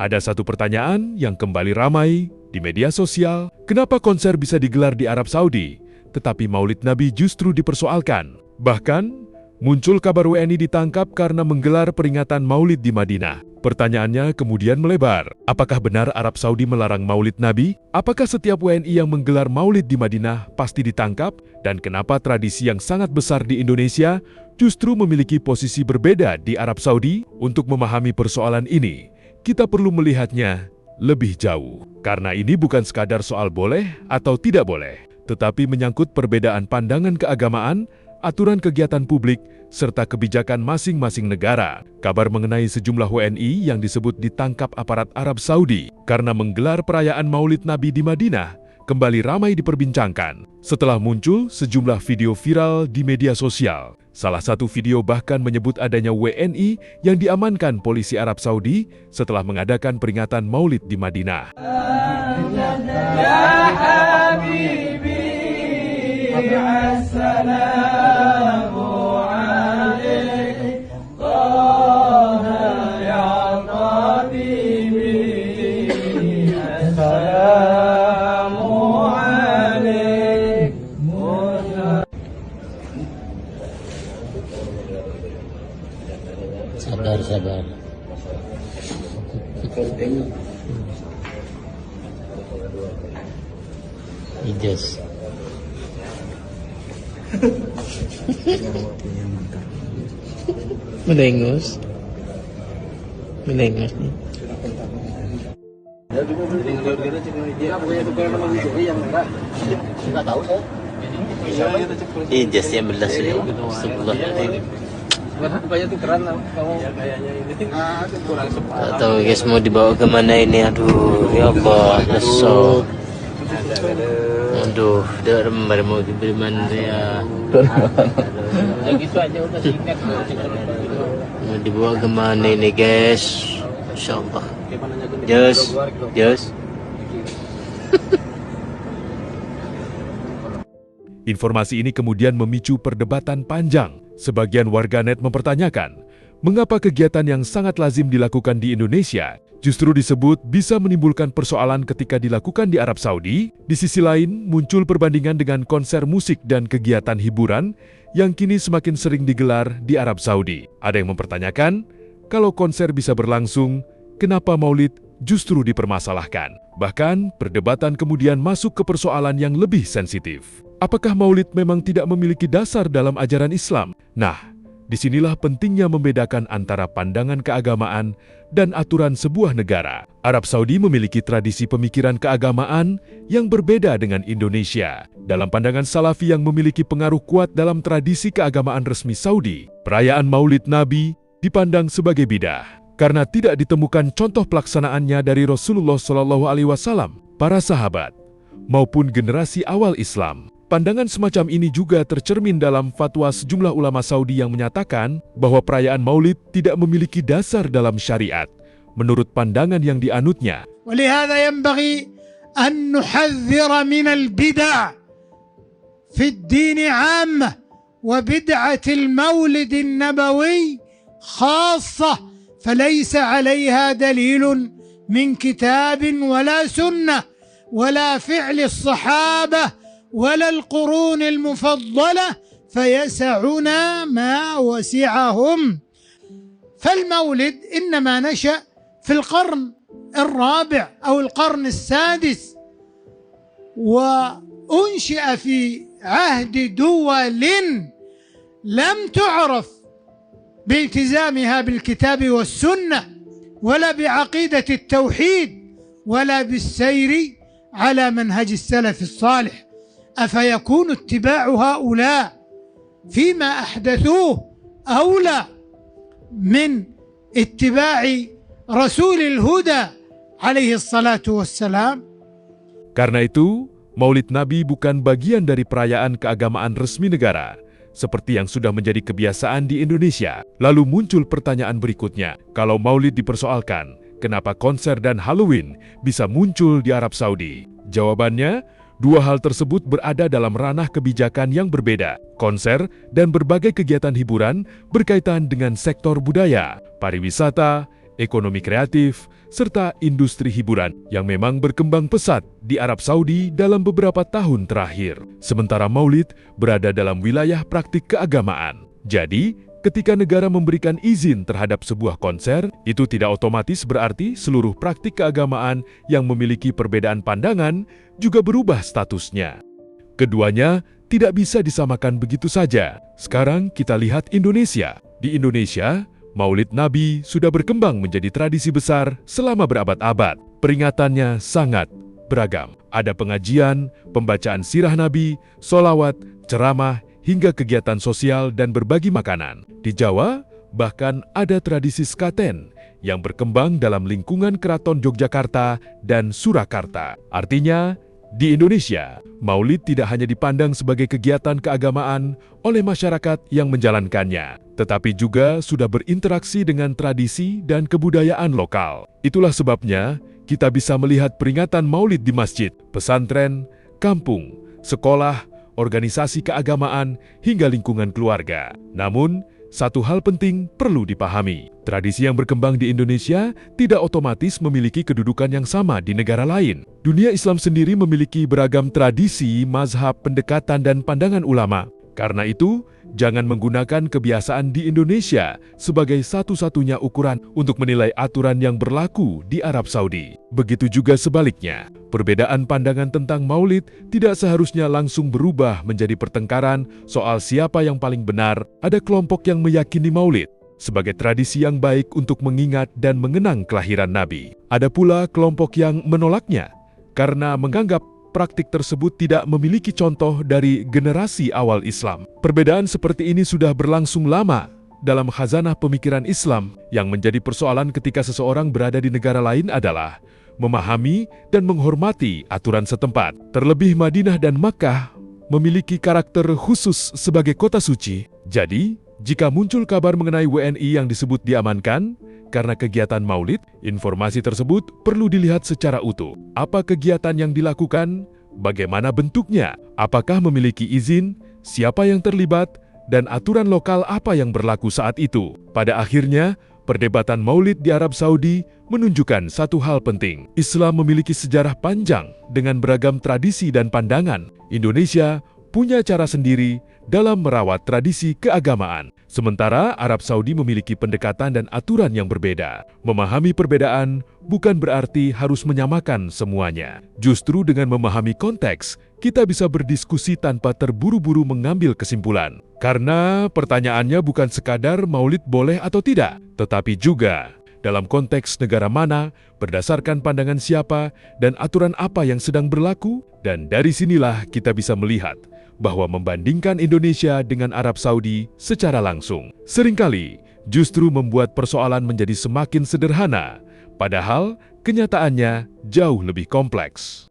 Ada satu pertanyaan yang kembali ramai di media sosial, kenapa konser bisa digelar di Arab Saudi, tetapi Maulid Nabi justru dipersoalkan? Bahkan, muncul kabar WNI ditangkap karena menggelar peringatan Maulid di Madinah. Pertanyaannya kemudian melebar, apakah benar Arab Saudi melarang Maulid Nabi? Apakah setiap WNI yang menggelar Maulid di Madinah pasti ditangkap? Dan kenapa tradisi yang sangat besar di Indonesia justru memiliki posisi berbeda di Arab Saudi? Untuk memahami persoalan ini, kita perlu melihatnya lebih jauh. Karena ini bukan sekadar soal boleh atau tidak boleh, tetapi menyangkut perbedaan pandangan keagamaan, aturan kegiatan publik, serta kebijakan masing-masing negara. Kabar mengenai sejumlah WNI yang disebut ditangkap aparat Arab Saudi karena menggelar perayaan Maulid Nabi di Madinah kembali ramai diperbincangkan setelah muncul sejumlah video viral di media sosial. Salah satu video bahkan menyebut adanya WNI yang diamankan polisi Arab Saudi setelah mengadakan peringatan Maulid di Madinah. Sabar. Ijaz. Melengos nih. Ijaz yang belas ya. Sebelah. Gak tahu guys mau dibawa kemana ini, aduh ya Allah, lesok. Aduh, udah rembar mau diberi mana ya. Mau dibawa kemana ini guys, Masya Allah. Yes. Informasi ini kemudian memicu perdebatan panjang. Sebagian warganet mempertanyakan, mengapa kegiatan yang sangat lazim dilakukan di Indonesia justru disebut bisa menimbulkan persoalan ketika dilakukan di Arab Saudi? Di sisi lain, muncul perbandingan dengan konser musik dan kegiatan hiburan yang kini semakin sering digelar di Arab Saudi. Ada yang mempertanyakan, kalau konser bisa berlangsung, kenapa Maulid justru dipermasalahkan? Bahkan, perdebatan kemudian masuk ke persoalan yang lebih sensitif. Apakah Maulid memang tidak memiliki dasar dalam ajaran Islam? Nah, disinilah pentingnya membedakan antara pandangan keagamaan dan aturan sebuah negara. Arab Saudi memiliki tradisi pemikiran keagamaan yang berbeda dengan Indonesia. Dalam pandangan Salafi yang memiliki pengaruh kuat dalam tradisi keagamaan resmi Saudi, perayaan Maulid Nabi dipandang sebagai bidah karena tidak ditemukan contoh pelaksanaannya dari Rasulullah SAW, para sahabat, maupun generasi awal Islam. Pandangan semacam ini juga tercermin dalam fatwa sejumlah ulama Saudi yang menyatakan bahwa perayaan Maulid tidak memiliki dasar dalam syariat, menurut pandangan yang dianutnya. ولهذا ينبغي أن نحذر من البدع في الدين عامة وبدعة المولد النبوي خاصة فليس عليها دليل من كتاب ولا سنة ولا فعل الصحابة ولا القرون المفضلة فيسعنا ما وسعهم. فالمولد إنما نشأ في القرن الرابع أو القرن السادس وأنشئ في عهد دول لم تعرف بالتزامها بالكتاب والسنة ولا بعقيدة التوحيد ولا بالسير على منهج السلف الصالح. أفيكون اتباع هؤلاء فيما أحدثوه أولى من اتباع رسول الهدى عليه الصلاة والسلام؟ Karena itu, Maulid Nabi bukan bagian dari perayaan keagamaan resmi negara, seperti yang sudah menjadi kebiasaan di Indonesia. Lalu muncul pertanyaan berikutnya, kalau Maulid dipersoalkan, kenapa konser dan Halloween bisa muncul di Arab Saudi? Jawabannya, dua hal tersebut berada dalam ranah kebijakan yang berbeda. Konser dan berbagai kegiatan hiburan berkaitan dengan sektor budaya, pariwisata, ekonomi kreatif, serta industri hiburan yang memang berkembang pesat di Arab Saudi dalam beberapa tahun terakhir. Sementara Maulid berada dalam wilayah praktik keagamaan. Jadi, ketika negara memberikan izin terhadap sebuah konser, itu tidak otomatis berarti seluruh praktik keagamaan yang memiliki perbedaan pandangan juga berubah statusnya. Keduanya tidak bisa disamakan begitu saja. Sekarang kita lihat Indonesia. Di Indonesia, Maulid Nabi sudah berkembang menjadi tradisi besar selama berabad-abad. Peringatannya sangat beragam. Ada pengajian, pembacaan sirah Nabi, sholawat, ceramah, hingga kegiatan sosial dan berbagi makanan. Di Jawa, bahkan ada tradisi sekaten yang berkembang dalam lingkungan Keraton Yogyakarta dan Surakarta. Artinya, di Indonesia, Maulid tidak hanya dipandang sebagai kegiatan keagamaan oleh masyarakat yang menjalankannya, tetapi juga sudah berinteraksi dengan tradisi dan kebudayaan lokal. Itulah sebabnya kita bisa melihat peringatan Maulid di masjid, pesantren, kampung, sekolah, organisasi keagamaan, hingga lingkungan keluarga. Namun, satu hal penting perlu dipahami. Tradisi yang berkembang di Indonesia tidak otomatis memiliki kedudukan yang sama di negara lain. Dunia Islam sendiri memiliki beragam tradisi, mazhab, pendekatan, dan pandangan ulama. Karena itu, jangan menggunakan kebiasaan di Indonesia sebagai satu-satunya ukuran untuk menilai aturan yang berlaku di Arab Saudi. Begitu juga sebaliknya, perbedaan pandangan tentang Maulid tidak seharusnya langsung berubah menjadi pertengkaran soal siapa yang paling benar. Ada kelompok yang meyakini Maulid sebagai tradisi yang baik untuk mengingat dan mengenang kelahiran Nabi. Ada pula kelompok yang menolaknya karena menganggap praktik tersebut tidak memiliki contoh dari generasi awal Islam. Perbedaan seperti ini sudah berlangsung lama dalam khazanah pemikiran Islam. Yang menjadi persoalan ketika seseorang berada di negara lain adalah memahami dan menghormati aturan setempat. Terlebih Madinah dan Makkah memiliki karakter khusus sebagai kota suci. Jadi, jika muncul kabar mengenai WNI yang disebut diamankan karena kegiatan Maulid, informasi tersebut perlu dilihat secara utuh. Apa kegiatan yang dilakukan? Bagaimana bentuknya? Apakah memiliki izin? Siapa yang terlibat? Dan aturan lokal apa yang berlaku saat itu? Pada akhirnya, perdebatan Maulid di Arab Saudi menunjukkan satu hal penting. Islam memiliki sejarah panjang dengan beragam tradisi dan pandangan. Indonesia punya cara sendiri dalam merawat tradisi keagamaan. Sementara Arab Saudi memiliki pendekatan dan aturan yang berbeda. Memahami perbedaan bukan berarti harus menyamakan semuanya. Justru dengan memahami konteks, kita bisa berdiskusi tanpa terburu-buru mengambil kesimpulan. Karena pertanyaannya bukan sekadar Maulid boleh atau tidak, tetapi juga dalam konteks negara mana, berdasarkan pandangan siapa, dan aturan apa yang sedang berlaku. Dan dari sinilah kita bisa melihat bahwa membandingkan Indonesia dengan Arab Saudi secara langsung seringkali justru membuat persoalan menjadi semakin sederhana, padahal kenyataannya jauh lebih kompleks.